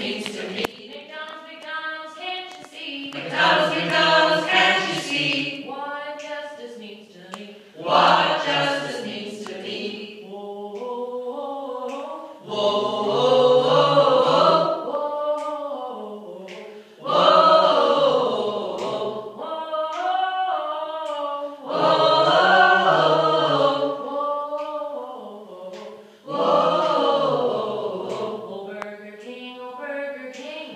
means to me. McDonald's, McDonald's, can't you see? McDonald's, McDonald's, can't you see? What justice means to me. What justice means to me. Whoa, Whoa, whoa, whoa, whoa,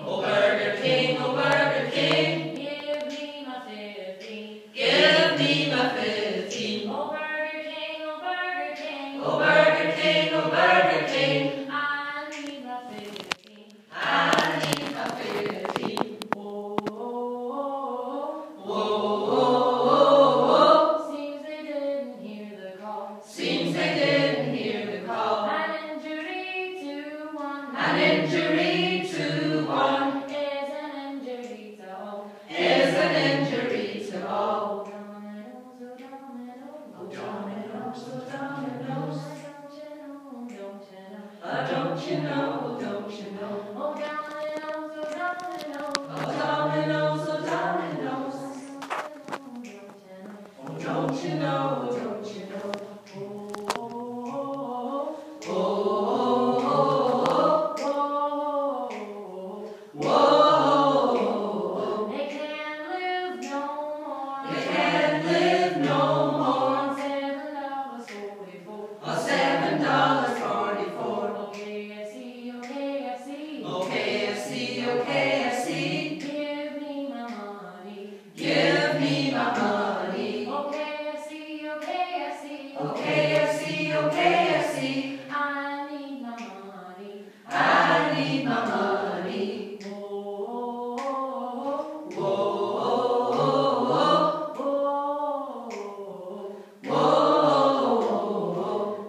Oh, Burger King, oh Burger King, give me my 15. give me my 15. Oh, Burger King, oh, Burger King, Oh Burger King, oh Burger King, I need my 15. I need my 15. Whoa, Whoa, whoa, seems they didn't hear the call. seems they didn't hear the call. An injury to one. An injury to one Is an injury to all. is an injury to all. Oh, domino, so domino. Don't you know, don't you know? Oh, domino, so domino. Oh, dominoes, oh, dominoes. Oh, don't you know, don't you know? Oh, whoa, They can't live no more. they can't live no more. $7.44. Oh, $7.44. Oh, KFC, oh, KFC. Oh, KFC, oh, KFC, Give me my money. give me my money. Oh, KFC, oh, KFC. Oh, KFC, oh, KFC, I need my money. I need my money. Whoa, Whoa, whoa. whoa,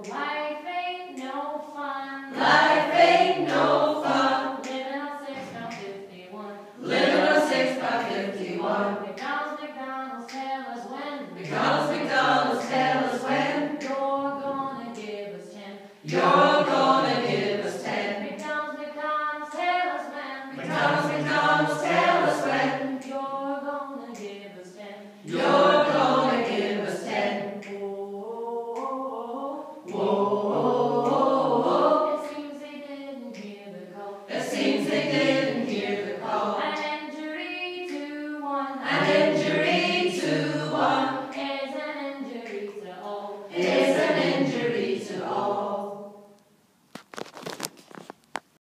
Life ain't no fun. life ain't no fun. Living on 6.51. Living on 6x51. McDonald's, McDonald's, tell us when. McDonald's, McDonald's, tell us when You're gonna give us 10. you're gonna give us 10. McDonald's, McDonald's, tell us when. McDonald's, McDonald's, tell us when You're gonna give us 10. you're gonna give us 10. Whoa, Whoa, it seems they didn't hear the call. it seems they did